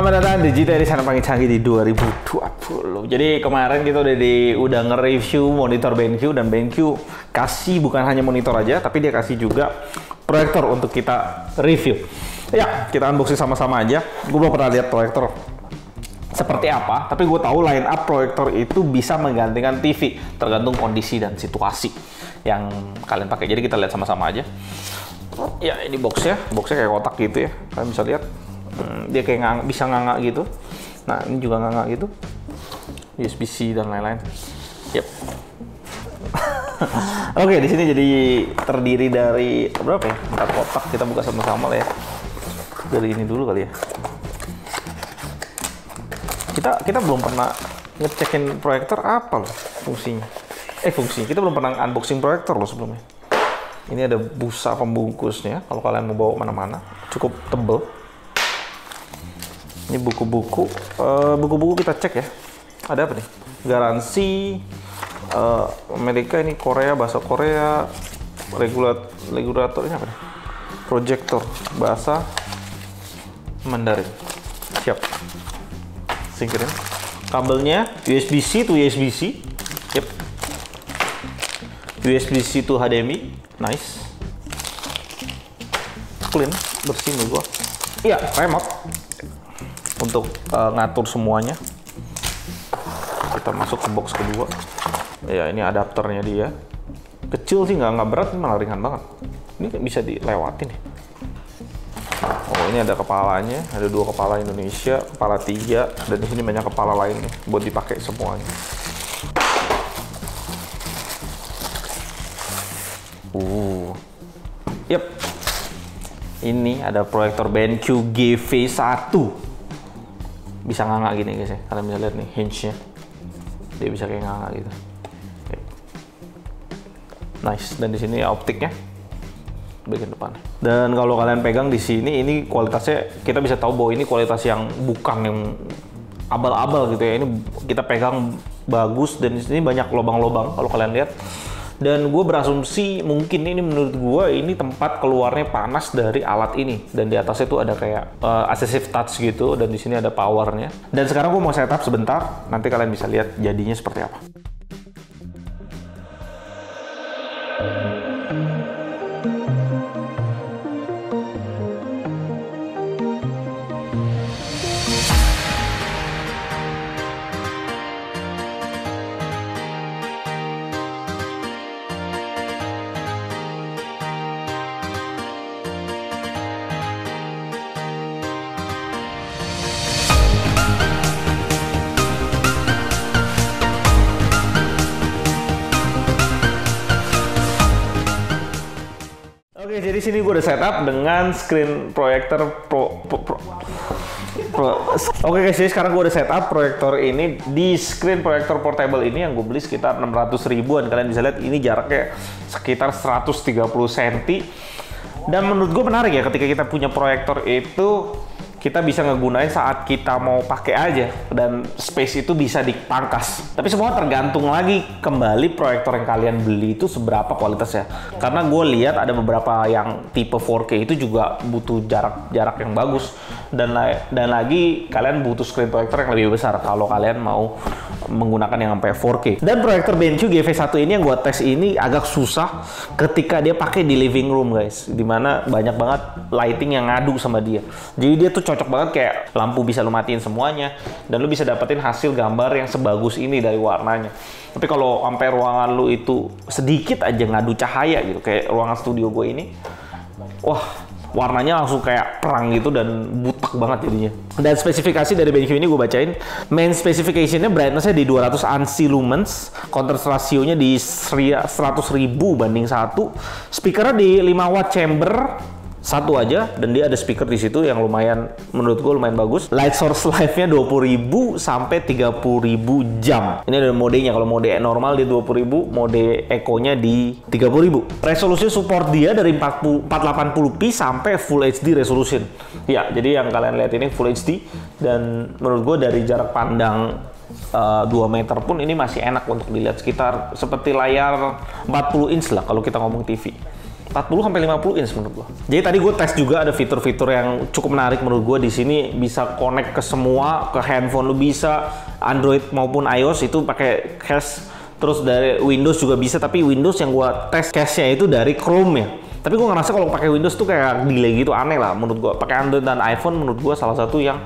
Selamat datang di GT Edison paling canggih di 2020. Jadi kemarin kita udah nge-review monitor BenQ, dan BenQ kasih bukan hanya monitor aja, tapi dia kasih juga proyektor untuk kita review. Ya, kita unboxing sama-sama aja. Gue belum pernah lihat proyektor seperti apa, tapi gue tahu line up proyektor itu bisa menggantikan TV tergantung kondisi dan situasi yang kalian pakai. Jadi kita lihat sama-sama aja. Ya, ini boxnya kayak kotak gitu ya. Kalian bisa lihat. Dia kayak bisa nganga gitu. Nah, ini juga nganga gitu. USB-C dan lain-lain. Yep. Oke, di sini jadi terdiri dari berapa ya? 4 kotak. Kita buka sama-sama lah ya. Dari ini dulu kali ya. Kita belum pernah ngecekin proyektor apa loh fungsinya. Fungsinya. Kita belum pernah unboxing proyektor loh sebelumnya. Ini ada busa pembungkusnya. Kalau kalian mau bawa mana-mana, cukup tebel. Ini buku-buku, buku-buku kita cek ya. Ada apa nih? Garansi Amerika, ini Korea, bahasa Korea, regulator ini apa nih? Proyektor, bahasa Mandarin. Siap. Singkirin. Kabelnya USB-C to USB-C. Yep. USB-C to HDMI. Nice. Clean, bersih menurut gua. Iya, remote untuk ngatur semuanya. Kita masuk ke box kedua. Ya, ini adapternya dia. Kecil sih, nggak berat, malah ringan banget. Ini bisa dilewatin ya. Oh, ini ada kepalanya, ada 2 kepala Indonesia, kepala 3, dan di sini banyak kepala lain nih, buat dipakai semuanya. Yep. Ini ada proyektor BenQ GV1. Bisa nganga gini guys ya. Kalian bisa lihat nih hinge-nya. Dia bisa kayak nganga gitu. Okay. Nice. Dan di sini optiknya bagian depan. Dan kalau kalian pegang di sini, ini kualitasnya kita bisa tahu bahwa ini kualitas yang bukan yang abal-abal gitu ya. Ini kita pegang bagus, dan di sini banyak lubang-lubang kalau kalian lihat. Dan gue berasumsi mungkin ini, menurut gue ini tempat keluarnya panas dari alat ini. Dan di atasnya tuh ada kayak assistive touch gitu, dan di sini ada powernya. Dan sekarang gue mau setup sebentar, nanti kalian bisa lihat jadinya seperti apa. Oke, jadi sini gue udah setup dengan screen proyektor Oke guys, jadi sekarang gue udah setup proyektor ini di screen proyektor portable ini yang gue beli sekitar 600 ribuan. Kalian bisa lihat ini jaraknya sekitar 130 cm. Dan menurut gue menarik ya, ketika kita punya proyektor itu kita bisa ngegunain saat kita mau pakai aja, dan space itu bisa dipangkas. Tapi semua tergantung lagi kembali proyektor yang kalian beli itu seberapa kualitasnya. Karena gue lihat ada beberapa yang tipe 4K itu juga butuh jarak yang bagus, dan lagi kalian butuh screen proyektor yang lebih besar kalau kalian mau menggunakan yang sampai 4K. Dan proyektor BenQ GV1 ini yang gue tes ini agak susah ketika dia pakai di living room guys, dimana banyak banget lighting yang ngadu sama dia. Jadi dia tuh cocok banget, kayak lampu bisa lu matiin semuanya, dan lu bisa dapetin hasil gambar yang sebagus ini dari warnanya. Tapi kalau sampai ruangan lu itu sedikit aja ngadu cahaya gitu, kayak ruangan studio gue ini, wah, warnanya langsung kayak perang gitu dan butek banget jadinya. Dan spesifikasi dari BenQ ini gue bacain. Main specification-nya brightness-nya di 200 ANSI lumens, contrast ratio-nya di 100.000 banding 1, speaker-nya di 5 watt chamber, satu aja, dan dia ada speaker di situ yang lumayan, menurut gue lumayan bagus. Light source life-nya 20.000 sampai 30.000 jam. Ini ada modenya. Kalau mode normal di 20.000, mode eco-nya di 30.000. Resolusi support dia dari 480p sampai Full HD resolution. Ya, jadi yang kalian lihat ini Full HD, dan menurut gue dari jarak pandang 2 meter pun ini masih enak untuk dilihat, sekitar seperti layar 40 inch lah kalau kita ngomong TV. 40 sampai 50 inch menurut gua. Jadi tadi gue tes juga ada fitur-fitur yang cukup menarik menurut gua. Di sini bisa connect ke semua, ke handphone lu bisa, Android maupun iOS itu pakai cache. Terus dari Windows juga bisa, tapi Windows yang gua tes cache-nya itu dari Chrome ya. Tapi gua ngerasa kalau pakai Windows tuh kayak delay gitu, aneh lah menurut gua. Pakai Android dan iPhone menurut gua salah satu yang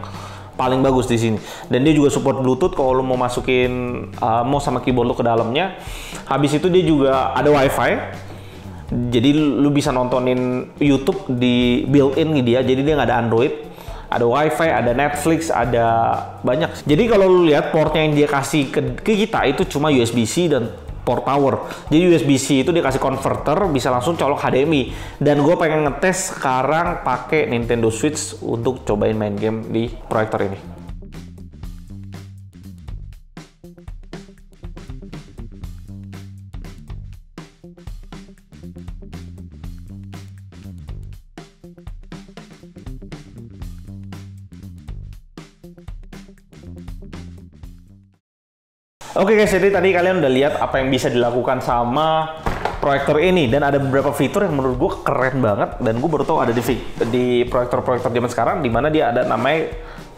paling bagus di sini. Dan dia juga support Bluetooth kalau lu mau masukin mouse sama keyboard lu ke dalamnya. Habis itu dia juga ada WiFi. Jadi lu bisa nontonin YouTube di built-in dia, jadi dia nggak ada Android, ada WiFi, ada Netflix, ada banyak. Jadi kalau lu lihat portnya yang dia kasih ke kita itu cuma USB-C dan port power. Jadi USB-C itu dia kasih converter, bisa langsung colok HDMI. Dan gue pengen ngetes sekarang pakai Nintendo Switch untuk cobain main game di proyektor ini. Oke guys, jadi tadi kalian udah lihat apa yang bisa dilakukan sama proyektor ini, dan ada beberapa fitur yang menurut gue keren banget, dan gue baru tahu ada di proyektor-proyektor zaman sekarang, di mana dia ada namanya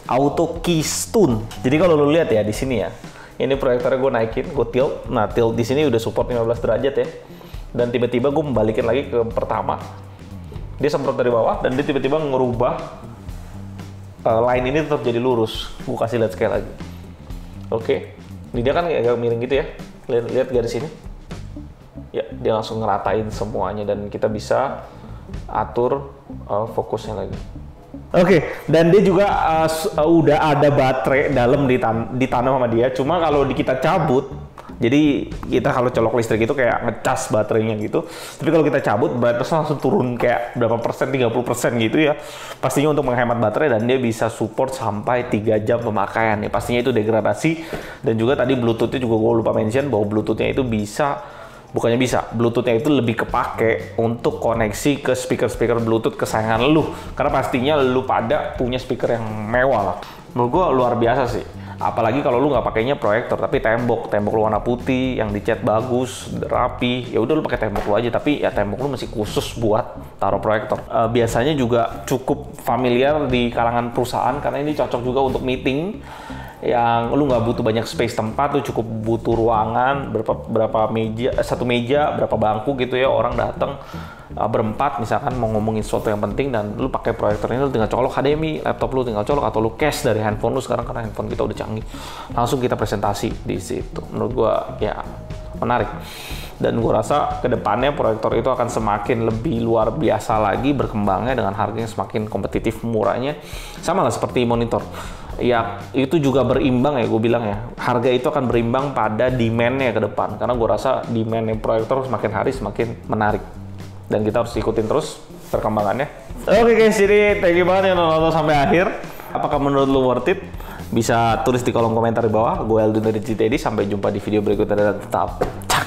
auto keystone. Jadi kalau lu lihat ya di sini ya, ini proyektornya gue naikin, gue tilt. Nah, tilt di sini udah support 15 derajat ya, dan tiba-tiba gue membalikin lagi ke pertama. Dia semprot dari bawah dan dia tiba-tiba ngerubah line ini tetap jadi lurus. Gue kasih lihat sekali lagi. Oke. Ini dia kan agak miring gitu ya, lihat garis ini ya, dia langsung ngeratain semuanya dan kita bisa atur fokusnya lagi. Oke, dan dia juga udah ada baterai dalam ditanam sama dia, cuma kalau kita cabut, jadi kita kalau colok listrik itu kayak ngecas baterainya gitu, tapi kalau kita cabut baterainya langsung turun kayak berapa persen, 30% gitu ya. Pastinya untuk menghemat baterai, dan dia bisa support sampai 3 jam pemakaian ya. Pastinya itu degradasi. Dan juga tadi Bluetooth-nya juga gue lupa mention bahwa Bluetooth-nya itu bisa, bukannya bisa, Bluetooth-nya itu lebih kepake untuk koneksi ke speaker-speaker Bluetooth kesayangan lu. Karena pastinya lu pada punya speaker yang mewah lah. Menurut gue luar biasa sih. Apalagi kalau lu nggak pakainya proyektor, tapi tembok lu warna putih, yang dicat bagus, rapi, ya udah lu pakai tembok lu aja. Tapi ya tembok lu masih khusus buat taruh proyektor. Biasanya juga cukup familiar di kalangan perusahaan karena ini cocok juga untuk meeting yang lu nggak butuh banyak space tempat, lu cukup butuh ruangan berapa meja, satu meja, berapa bangku gitu ya, orang datang berempat misalkan mau ngomongin sesuatu yang penting, dan lu pakai proyektor ini, lu tinggal colok HDMI, laptop lu tinggal colok, atau lu cache dari handphone lu sekarang karena handphone kita udah canggih, langsung kita presentasi di situ. Menurut gua ya menarik, dan gua rasa kedepannya proyektor itu akan semakin lebih luar biasa lagi berkembangnya dengan harganya semakin kompetitif, murahnya sama lah seperti monitor. Ya itu juga berimbang ya, gue bilang ya, harga itu akan berimbang pada demand-nya ke depan, karena gue rasa demand-nya proyektor semakin hari semakin menarik, dan kita harus ikutin terus perkembangannya. Oke guys, jadi thank you banget yang nonton sampai akhir. Apakah menurut lu worth it? Bisa tulis di kolom komentar di bawah. Gue Eldon dari GTD, sampai jumpa di video berikutnya dan tetap cakep.